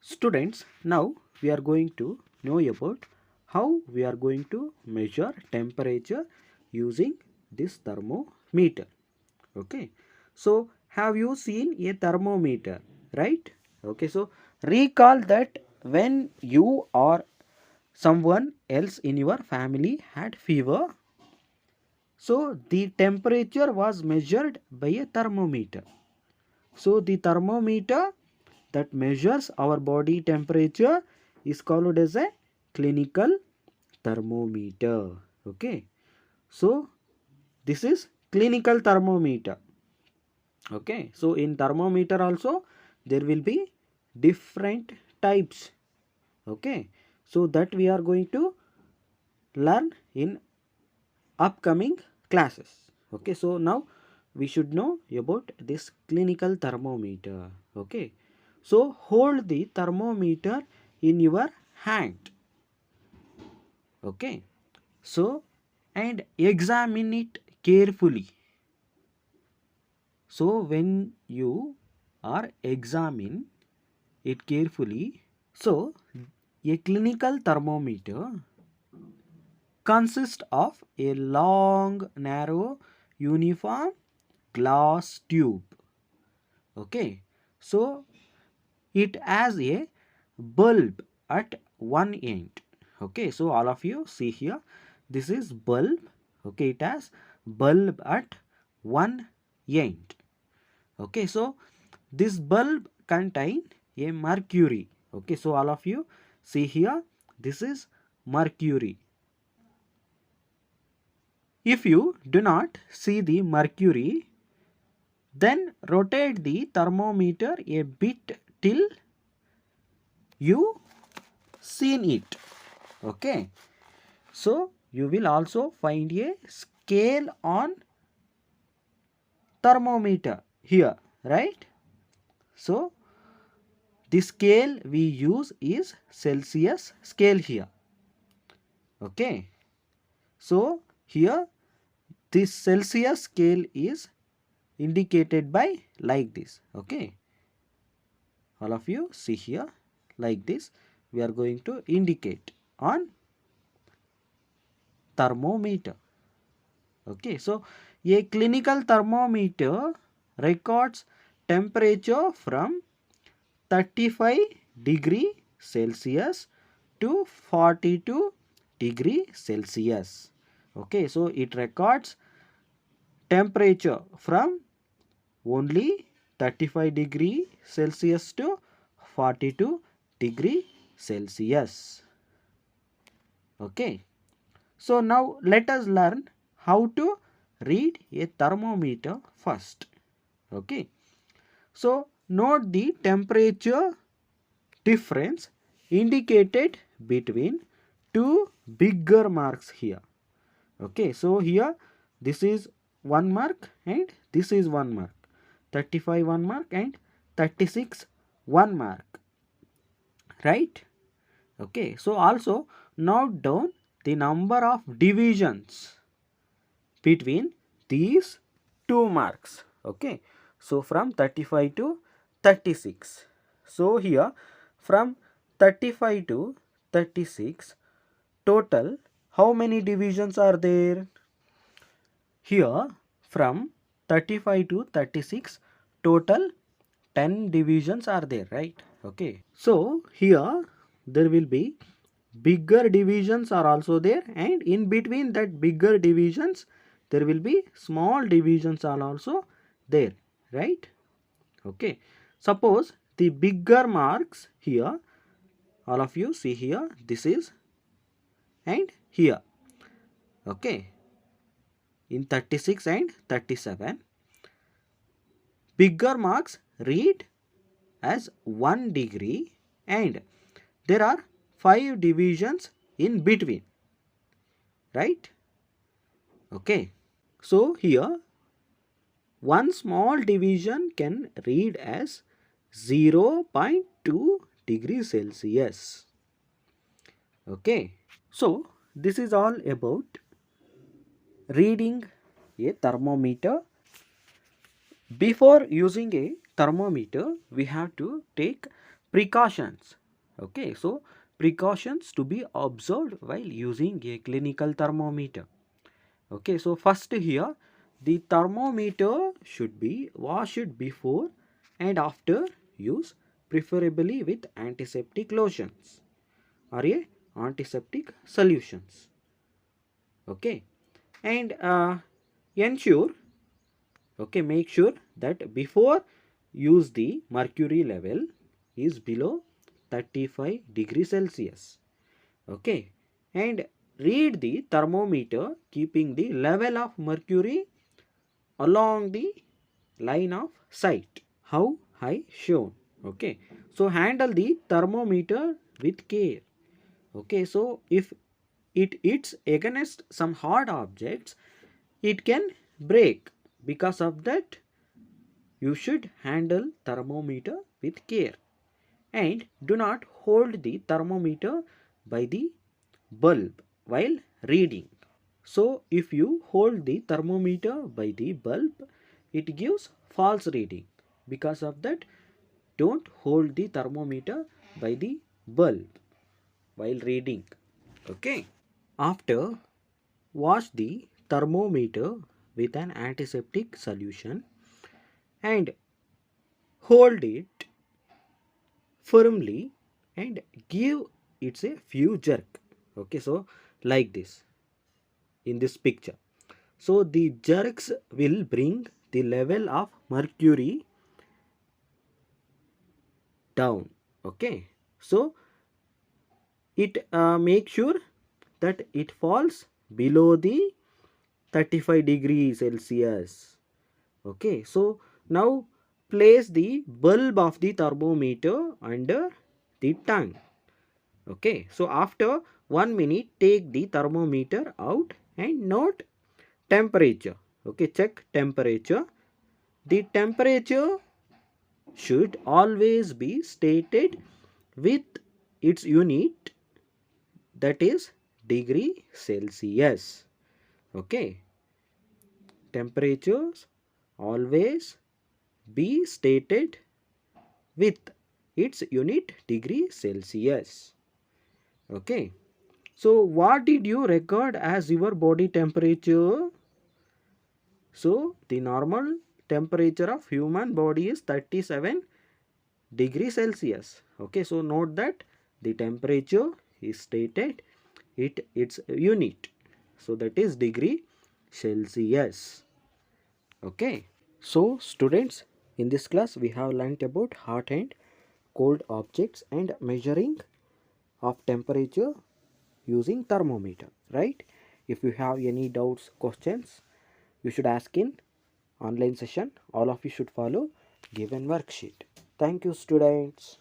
Students, now we are going to know about how we are going to measure temperature using this thermometer. Okay, so have you seen a thermometer, right? Okay, so recall that when you or someone else in your family had fever, so the temperature was measured by a thermometer. So the thermometer that measures our body temperature is called as a clinical thermometer. Okay. So this is clinical thermometer. Okay. So in thermometer also there will be different types. Okay. So that we are going to learn in upcoming classes. Okay. So now we should know about this clinical thermometer. Okay. So hold the thermometer in your hand. Okay. So and examine it carefully. So when you are examine it carefully, so a clinical thermometer consists of a long, narrow, uniform glass tube. Okay. So it has a bulb at one end. Okay, so all of you see here, this is bulb. Okay, it has bulb at one end. Okay, so this bulb contain a mercury. Okay, so all of you see here, this is mercury. If you do not see the mercury, then rotate the thermometer a bit till you seen it. Okay, so you will also find a scale on thermometer here, right? So the scale we use is Celsius scale here. Okay, so here this Celsius scale is indicated by like this. Okay, all of you see here, like this we are going to indicate on thermometer. Okay, so a clinical thermometer records temperature from 35 degree Celsius to 42 degree Celsius. Okay, so it records temperature from only 35 degree Celsius to 42 degree Celsius. Okay. So now let us learn how to read a thermometer first. Okay. So note the temperature difference indicated between two bigger marks here. Okay. So here this is one mark and this is one mark. 35 one mark and 36 one mark. Right. Okay. So also note down the number of divisions between these two marks. Okay, so from 35 to 36. So here from 35 to 36 total how many divisions are there? Here from 35 to 36 total 10 divisions are there, right? Okay, so here there will be bigger divisions are also there, and in between that bigger divisions there will be small divisions are also there, right? Okay, suppose the bigger marks here, all of you see here, this is and here. Okay, in 36 and 37 bigger marks read as 1 degree and there are 5 divisions in between, right? Okay, so here one small division can read as 0.2 degrees Celsius. Okay, so this is all about reading a thermometer. Before using a thermometer, we have to take precautions. Okay, so precautions to be observed while using a clinical thermometer. Okay, so first here, the thermometer should be washed before and after use, preferably with antiseptic lotions or a antiseptic solutions. Okay, and ensure, okay, make sure that before use the mercury level is below 35 degrees Celsius. Okay, and read the thermometer keeping the level of mercury along the line of sight, how high shown. Okay, so handle the thermometer with care. Okay, so if it hits against some hard objects, it can break. Because of that, you should handle thermometer with care, and do not hold the thermometer by the bulb while reading. So if you hold the thermometer by the bulb, it gives false reading. Because of that, don't hold the thermometer by the bulb while reading. Okay, after wash the thermometer with an antiseptic solution and hold it firmly and give it a few jerk. Okay, so like this in this picture. So the jerks will bring the level of mercury down. Okay, so it make sure that it falls below the 35 degrees Celsius. Okay, so now place the bulb of the thermometer under the tongue. Okay, so after 1 minute, take the thermometer out and note temperature. Okay, check temperature. The temperature should always be stated with its unit, that is degree Celsius. Okay, temperatures always be stated with its unit degree Celsius. Okay, so what did you record as your body temperature? So the normal temperature of human body is 37 degrees Celsius. Okay, so note that the temperature is stated its unit, so that is degree Celsius. Okay, so students, in this class we have learnt about hot and cold objects and measuring of temperature using thermometer, right? If you have any doubts, questions, you should ask in online session. All of you should follow given worksheet. Thank you, students.